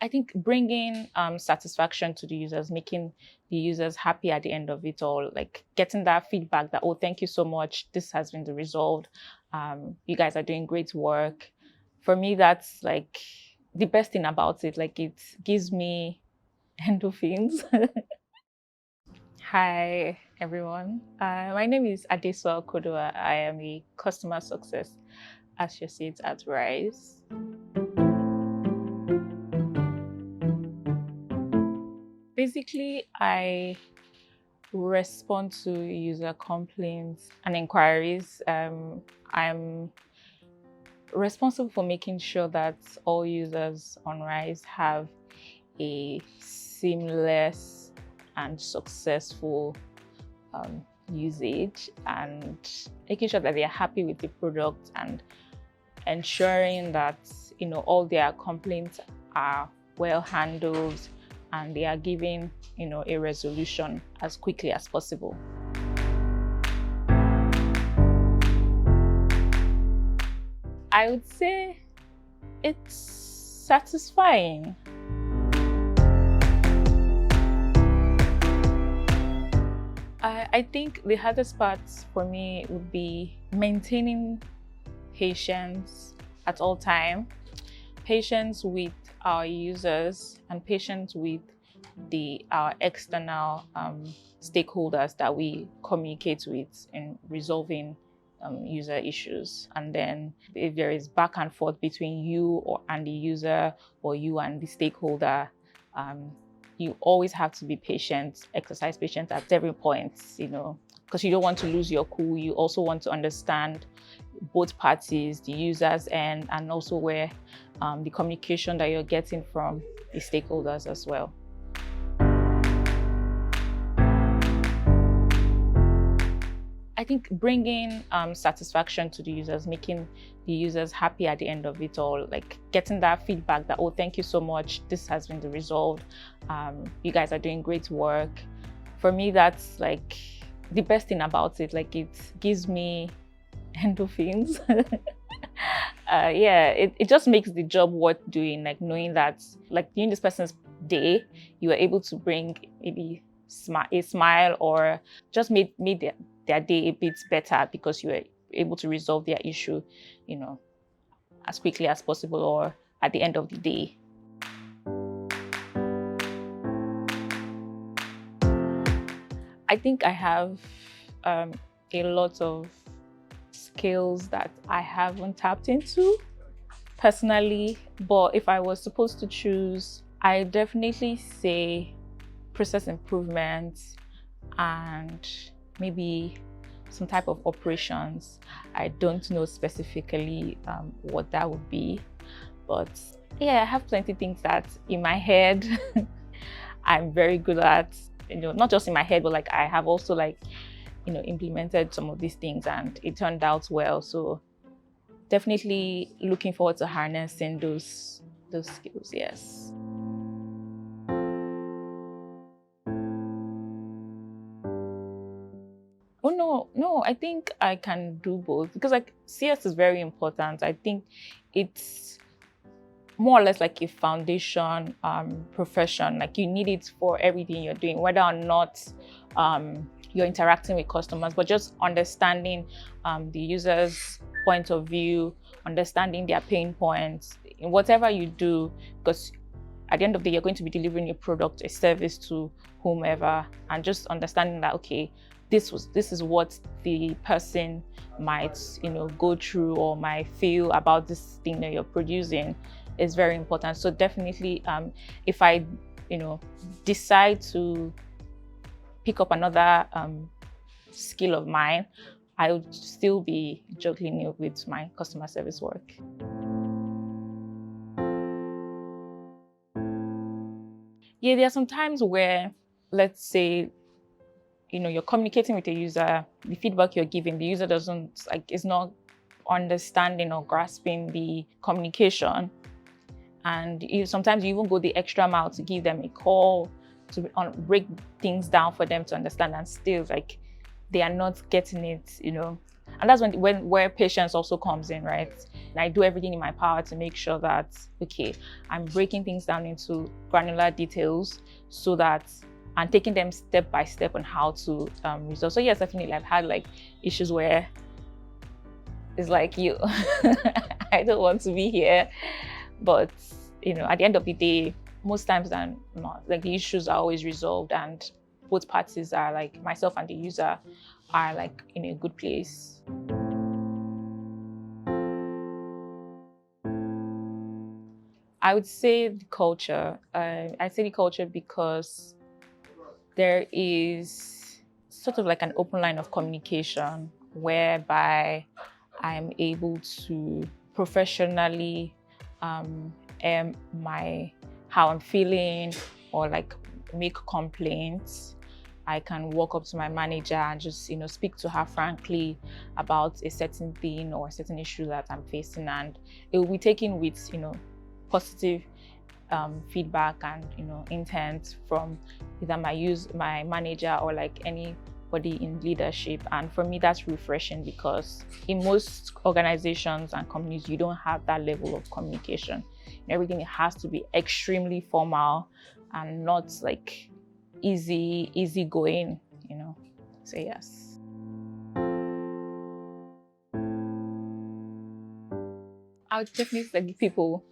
I think bringing satisfaction to the users, making the users happy at the end of it all, like getting that feedback that, oh, thank you so much, this has been the result. You guys are doing great work. For me, that's like the best thing about it. Like it gives me endorphins. Hi, everyone. My name is Adesuwa. I am a customer success associate at Rise. Basically, I respond to user complaints and inquiries. I'm responsible for making sure that all users on Rise have a seamless and successful usage, and making sure that they are happy with the product and ensuring that all their complaints are well handled and they are given a resolution as quickly as possible. I would say it's satisfying. I think the hardest part for me would be maintaining patience at all time, patience with our users and patience with our external stakeholders that we communicate with in resolving user issues. And then if there is back and forth between you and the user or you and the stakeholder, you always have to be patient, exercise patience at every point, because you don't want to lose your cool. You also want to understand both parties, the users and also where the communication that you're getting from the stakeholders as well. I think bringing satisfaction to the users, making the users happy at the end of it all, like getting that feedback that, oh, thank you so much, this has been the result. You guys are doing great work. For me, that's like the best thing about it. Like it gives me endorphins. It just makes the job worth doing, like knowing that like during this person's day, you were able to bring maybe a smile or just made their day a bit better because you were able to resolve their issue, as quickly as possible or at the end of the day. I think I have a lot of skills that I haven't tapped into personally, but if I was supposed to choose, I definitely say process improvement and maybe some type of operations. I don't know specifically what that would be, but yeah, I have plenty of things that in my head I'm very good at, not just in my head, but like I have also implemented some of these things and it turned out well. So definitely looking forward to harnessing those skills, yes. Oh no, I think I can do both because like CS is very important. I think it's more or less like a foundation profession. Like you need it for everything you're doing, whether or not you're interacting with customers, but just understanding the user's point of view, understanding their pain points in whatever you do, because at the end of the day, you're going to be delivering a product, a service to whomever, and just understanding that, okay, this is what the person might, go through or might feel about this thing that you're producing is very important. So definitely, if I, decide to pick up another skill of mine, I would still be juggling it with my customer service work. Yeah, there are some times where, let's say, you're communicating with a user, the feedback you're giving, the user is not understanding or grasping the communication. And sometimes you even go the extra mile to give them a call, to break things down for them to understand, and still like they are not getting it, And that's when where patience also comes in, right? And I do everything in my power to make sure that, okay, I'm breaking things down into granular details so that and taking them step by step on how to resolve. So yes, definitely I've had like issues where it's like you, I don't want to be here. But at the end of the day, most times than not, like the issues are always resolved and both parties are like myself and the user are like in a good place. I would say the culture. I say the culture because there is sort of like an open line of communication whereby I'm able to professionally how I'm feeling or like make complaints. I can walk up to my manager and just speak to her frankly about a certain thing or a certain issue that I'm facing, and it will be taken with positive feedback and intent from either my manager or like anybody in leadership. And for me, that's refreshing because in most organizations and companies, you don't have that level of communication. Everything has to be extremely formal and not like easy going. So yes. I would definitely say the people.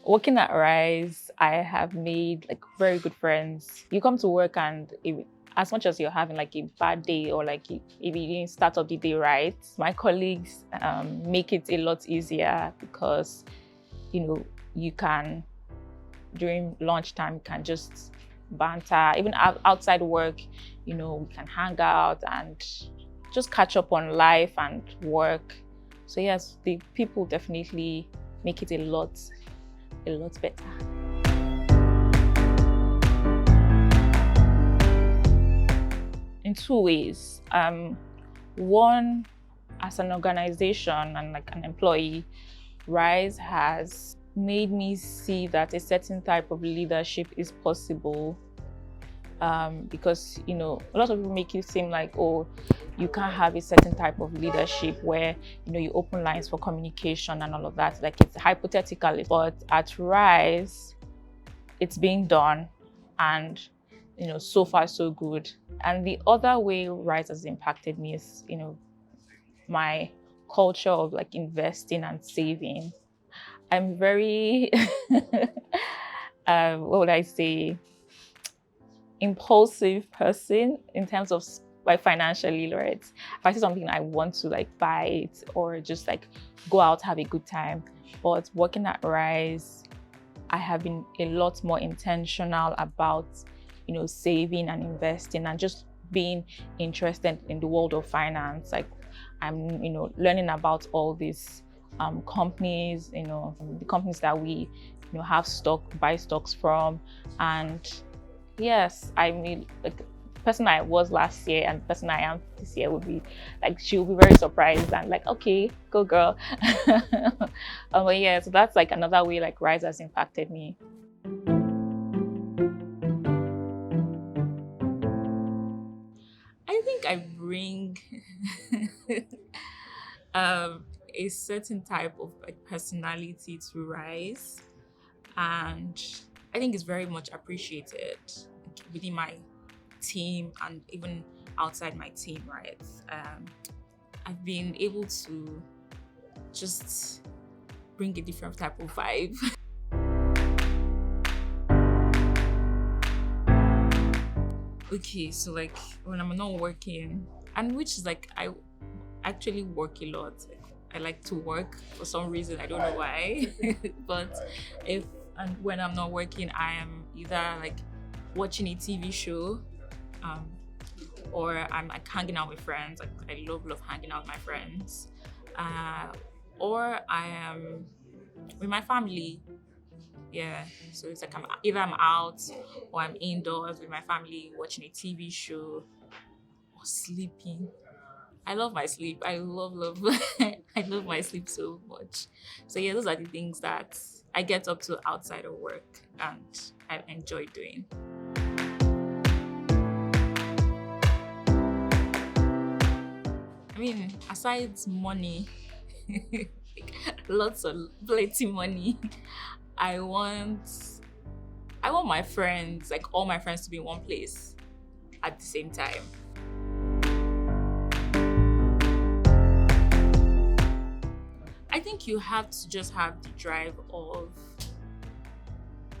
Working at Rise, I have made like very good friends. You come to work and as much as you're having like a bad day or like if you didn't start up the day right, my colleagues make it a lot easier because you can during lunchtime can just banter. Even outside work, we can hang out and just catch up on life and work. So yes, the people definitely make it a lot better. In two ways. One, as an organization and like an employee, Rise has made me see that a certain type of leadership is possible. Because a lot of people make it seem like, oh, you can't have a certain type of leadership where you open lines for communication and all of that. Like it's hypothetical, but at Rise, it's being done, and so far so good. And the other way Rise has impacted me is my culture of like investing and saving. I'm very what would I say, impulsive person in terms of like financially, right? If I see something I want to like buy it or just like go out, have a good time. But working at Rise, I have been a lot more intentional about saving and investing and just being interested in the world of finance. Like I'm learning about all these companies, the companies that we have buy stocks from. And yes, I mean, like the person I was last year and the person I am this year would be like, she'll be very surprised and like, okay, go girl. But yeah, so that's like another way like Rise has impacted me. I think I bring a certain type of like personality to Rise, and I think it's very much appreciated within my team and even outside my team, right? I've been able to just bring a different type of vibe. Okay, so like when I'm not working, and which is like I actually work a lot. I like to work for some reason, I don't know why. But when I'm not working, I am either like watching a TV show, or I'm like hanging out with friends. Like I love hanging out with my friends, or I am with my family. Yeah, so it's like I'm out or I'm indoors with my family watching a TV show or sleeping. I love my sleep. I love I love my sleep so much. So yeah, those are the things that I get up to outside of work and I enjoy doing. mean, aside money, lots of plenty money, I want I want my friends, like all my friends, to be in one place at the same time. I think you have to just have the drive of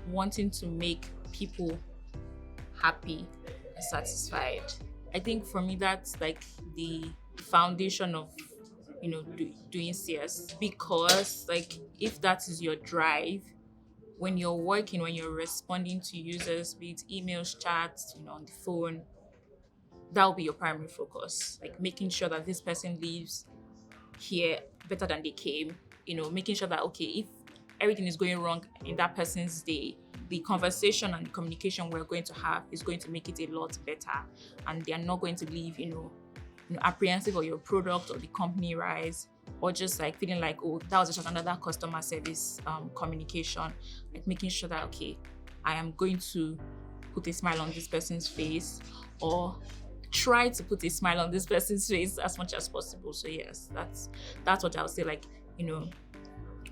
wanting to make people happy and satisfied. I think for me that's like the foundation of doing CS, because like if that is your drive when you're working, when you're responding to users, be it emails, chats, on the phone, that will be your primary focus. Like making sure that this person leaves here better than they came, making sure that, okay, if everything is going wrong in that person's day, the conversation and the communication we're going to have is going to make it a lot better, and they are not going to leave, apprehensive of your product or the company rise, or just like feeling like, oh, that was just another customer service communication. Like making sure that, okay, I am going to put a smile on this person's face, or try to put a smile on this person's face as much as possible. So yes, that's what I would say. Like,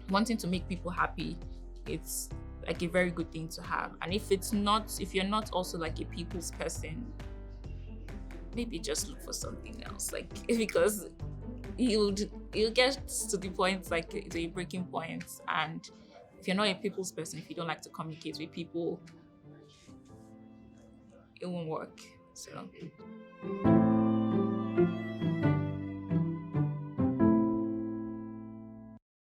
wanting to make people happy, it's like a very good thing to have. And if you're not also like a people's person, maybe just look for something else. Like, because you'll get to the point, like to a breaking point. And if you're not a people's person, if you don't like to communicate with people, it won't work. So